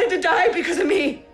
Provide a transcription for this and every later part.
wanted to die because of me.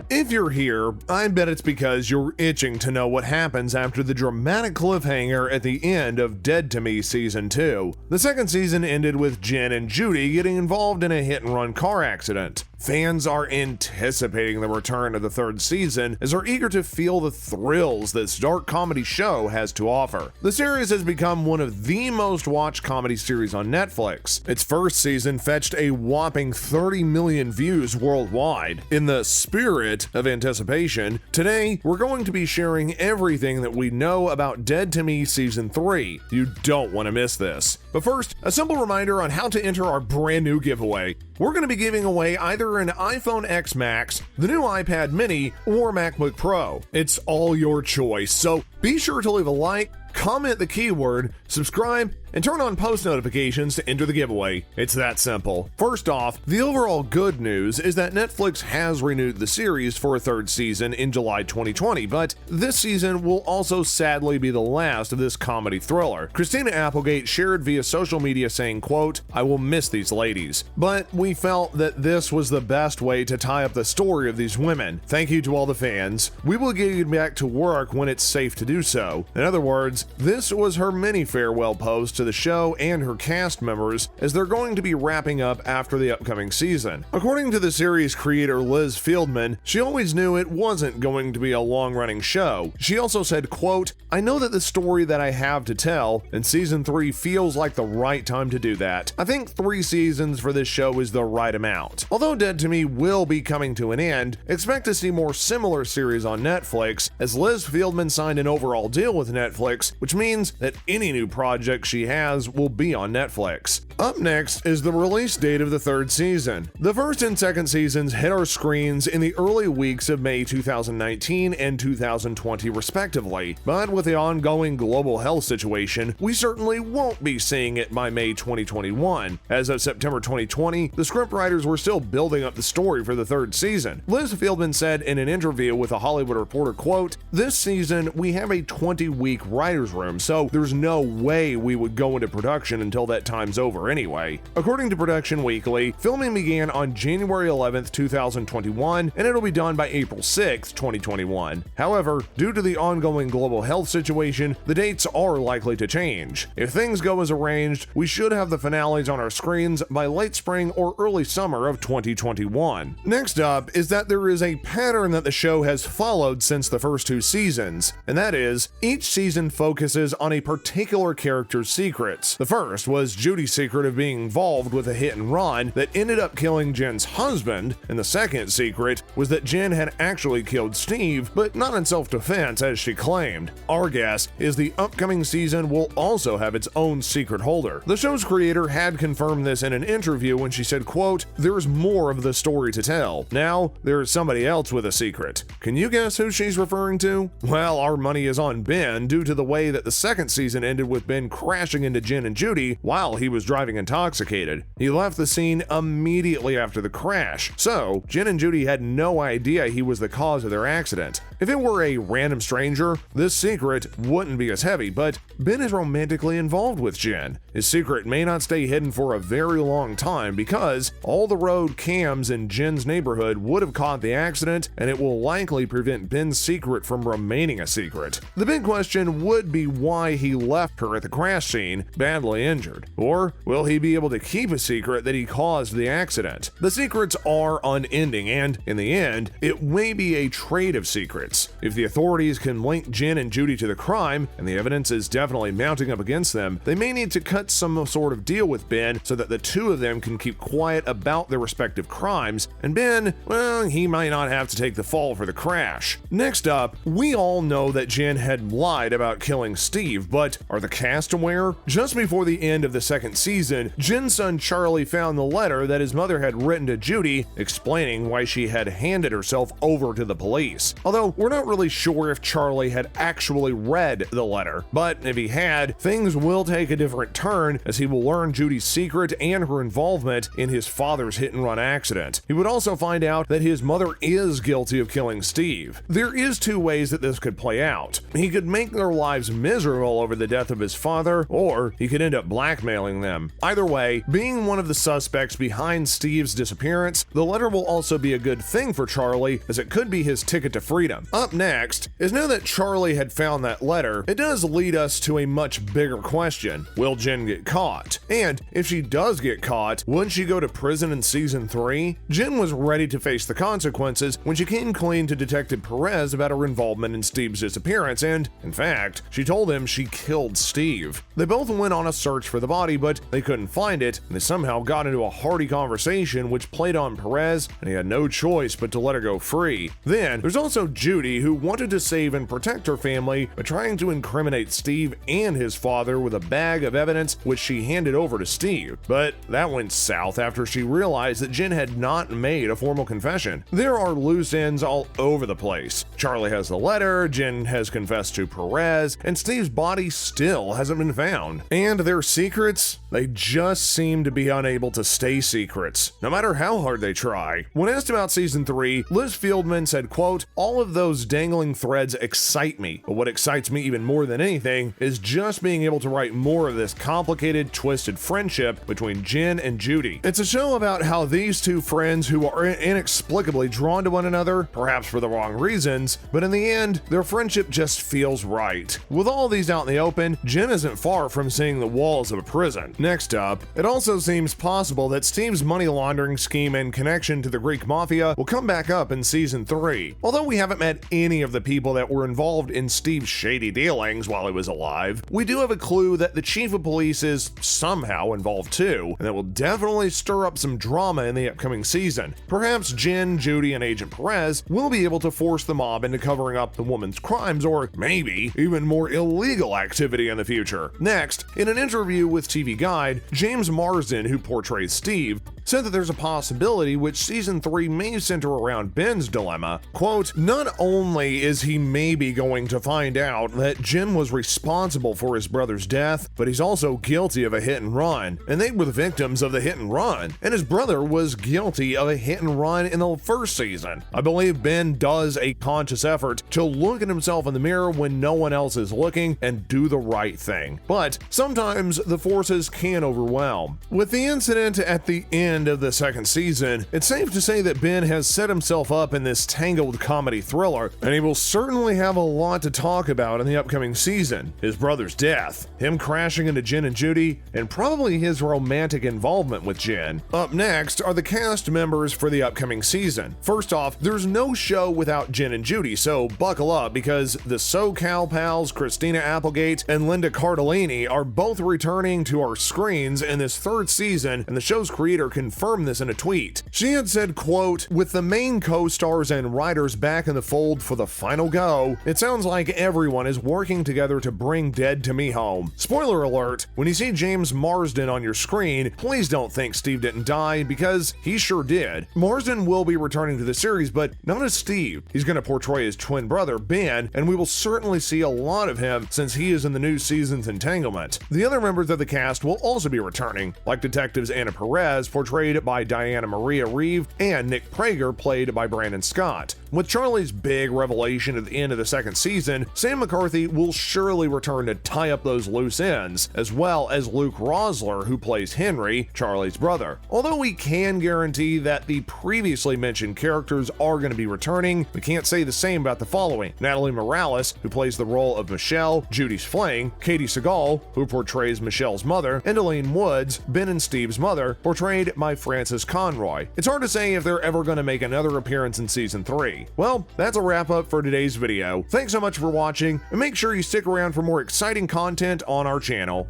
If you're here, I bet it's because you're itching to know what happens after the dramatic cliffhanger at the end of Dead to Me Season 2. The second season ended with Jen and Judy getting involved in a hit-and-run car accident. Fans are anticipating the return of the third season as they're eager to feel the thrills this dark comedy show has to offer. The series has become one of the most watched comedy series on Netflix. Its first season fetched a whopping 30 million views worldwide. In the spirit of anticipation, today we're going to be sharing everything that we know about Dead to Me Season 3. You don't want to miss this. But first, a simple reminder on how to enter our brand new giveaway. We're going to be giving away either an iPhone X Max, the new iPad mini, or MacBook Pro. It's all your choice, so be sure to leave a like, comment the keyword, subscribe, and turn on post notifications to enter the giveaway. It's that simple. First off, the overall good news is that Netflix has renewed the series for a third season in July 2020, but this season will also sadly be the last of this comedy thriller. Christina Applegate shared via social media saying, quote, "I will miss these ladies, but we felt that this was the best way to tie up the story of these women. Thank you to all the fans. We will get you back to work when it's safe to do so." In other words, this was her mini farewell post to the show and her cast members as they're going to be wrapping up after the upcoming season. According to the series creator Liz Fieldman, she always knew it wasn't going to be a long-running show. She also said, quote, "I know that the story that I have to tell, and season 3 feels like the right time to do that. I think 3 seasons for this show is the right amount. Although Dead to Me will be coming to an end, expect to see more similar series on Netflix, as Liz Fieldman signed an overall deal with Netflix, which means that any new project she has will be on Netflix. Up next is the release date of the third season. The first and second seasons hit our screens in the early weeks of May 2019 and 2020 respectively, but with the ongoing global health situation, we certainly won't be seeing it by May 2021. As of September 2020, the scriptwriters were still building up the story for the third season. Liz Fieldman said in an interview with a Hollywood Reporter, quote, "This season we have a 20-week writer's room, so there's no way we would go into production until that time's over anyway." According to Production Weekly, filming began on January 11th, 2021, and it'll be done by April 6th, 2021. However, due to the ongoing global health situation, the dates are likely to change. If things go as arranged, we should have the finales on our screens by late spring or early summer of 2021. Next up is that there is a pattern that the show has followed since the first 2 seasons, and that is, each season focuses on a particular character's secrets. The first was Judy's secret of being involved with a hit and run that ended up killing Jen's husband, and the second secret was that Jen had actually killed Steve, but not in self-defense as she claimed. Our guess is the upcoming season will also have its own secret holder. The show's creator had confirmed this in an interview when she said, quote, "There's more of the story to tell. Now, there's somebody else with a secret." Can you guess who she's referring to? Well, our money is on Ben due to the way that the second season ended with Ben crashing into Jen and Judy while he was driving intoxicated. He left the scene immediately after the crash, so Jen and Judy had no idea he was the cause of their accident. If it were a random stranger, this secret wouldn't be as heavy, but Ben is romantically involved with Jen. His secret may not stay hidden for a very long time because all the road cams in Jen's neighborhood would have caught the accident, and it will likely prevent Ben's secret from remaining a secret. The big question would be why he left her at the crash scene, badly injured. Or will he be able to keep a secret that he caused the accident? The secrets are unending, and in the end, it may be a trade of secrets. If the authorities can link Jen and Judy to the crime, and the evidence is definitely mounting up against them, they may need to cut some sort of deal with Ben so that the two of them can keep quiet about their respective crimes, and Ben, well, he might not have to take the fall for the crash. Next up, we all know that Jen had lied about killing Steve, but are the cast aware? Just before the end of the second season, Jen's son Charlie found the letter that his mother had written to Judy explaining why she had handed herself over to the police. Although we're not really sure if Charlie had actually read the letter, but if he had, things will take a different turn as he will learn Judy's secret and her involvement in his father's hit-and-run accident. He would also find out that his mother is guilty of killing Steve. There is 2 ways that this could play out. He could make their lives miserable over the death of his father, or or he could end up blackmailing them. Either way, being one of the suspects behind Steve's disappearance, the letter will also be a good thing for Charlie, as it could be his ticket to freedom. Up next is now that Charlie had found that letter, it does lead us to a much bigger question. Will Jen get caught? And if she does get caught, would she go to prison in season 3? Jen was ready to face the consequences when she came clean to Detective Perez about her involvement in Steve's disappearance, and in fact, she told him she killed Steve. They both went on a search for the body, but they couldn't find it, and they somehow got into a hearty conversation which played on Perez, and he had no choice but to let her go free. Then there's also Judy, who wanted to save and protect her family by trying to incriminate Steve and his father with a bag of evidence which she handed over to Steve. But that went south after she realized that Jen had not made a formal confession. There are loose ends all over the place. Charlie has the letter, Jen has confessed to Perez, and Steve's body still hasn't been found. And their secrets? They just seem to be unable to stay secrets, no matter how hard they try. When asked about season 3, Liz Fieldman said, quote, "All of those dangling threads excite me, but what excites me even more than anything is just being able to write more of this complicated, twisted friendship between Jen and Judy. It's a show about how these two friends who are inexplicably drawn to one another, perhaps for the wrong reasons, but in the end, their friendship just feels right." With all these out in the open, Jen isn't far from seeing the walls of a prison. Next up, it also seems possible that Steve's money laundering scheme and connection to the Greek mafia will come back up in season 3. Although we haven't met any of the people that were involved in Steve's shady dealings while he was alive, we do have a clue that the chief of police is somehow involved too, and that will definitely stir up some drama in the upcoming season. Perhaps Jen, Judy, and Agent Perez will be able to force the mob into covering up the woman's crimes, or maybe even more illegal activity in the future. Next, in an interview with TV Guide, James Marsden, who portrays Steve, said that there's a possibility which season 3 may center around Ben's dilemma. Quote, "Not only is he maybe going to find out that Jen was responsible for his brother's death, but he's also guilty of a hit and run, and they were the victims of the hit and run, and his brother was guilty of a hit and run in the first season. I believe Ben does a conscious effort to look at himself in the mirror when no one else is looking and do the right thing. But sometimes the forces can overwhelm." With the incident at the end of the second season, it's safe to say that Ben has set himself up in this tangled comedy thriller, and he will certainly have a lot to talk about in the upcoming season. His brother's death, him crashing into Jen and Judy, and probably his romantic involvement with Jen. Up next are the cast members for the upcoming season. First off, there's no show without Jen and Judy, so buckle up because the SoCal pals Christina Applegate and Linda Cardellini are both returning to our screens in this third season, and the show's creator confirmed this in a tweet. She had said, quote, "With the main co-stars and writers back in the fold for the final go, it sounds like everyone is working together to bring Dead to Me home. Spoiler alert, when you see James Marsden on your screen, please don't think Steve didn't die, because he sure did. Marsden will be returning to the series, but not as Steve. He's going to portray his twin brother, Ben, and we will certainly see a lot of him since he is in the new season's entanglement. The other members of the cast will also be returning, like detectives Anna Perez, portrayed by Diana Maria Reeve, and Nick Prager, played by Brandon Scott. With Charlie's big revelation at the end of the second season, Sam McCarthy will surely return to tie up those loose ends, as well as Luke Rosler, who plays Henry, Charlie's brother. Although we can guarantee that the previously mentioned characters are going to be returning, we can't say the same about the following: Natalie Morales, who plays the role of Michelle, Judy's fling, Katie Seagal, who portrays Michelle's mother, and Elaine Woods, Ben and Steve's mother, portrayed by Frances Conroy. It's hard to say if they're ever going to make another appearance in season 3. Well, that's a wrap up for today's video. Thanks so much for watching, and make sure you stick around for more exciting content on our channel.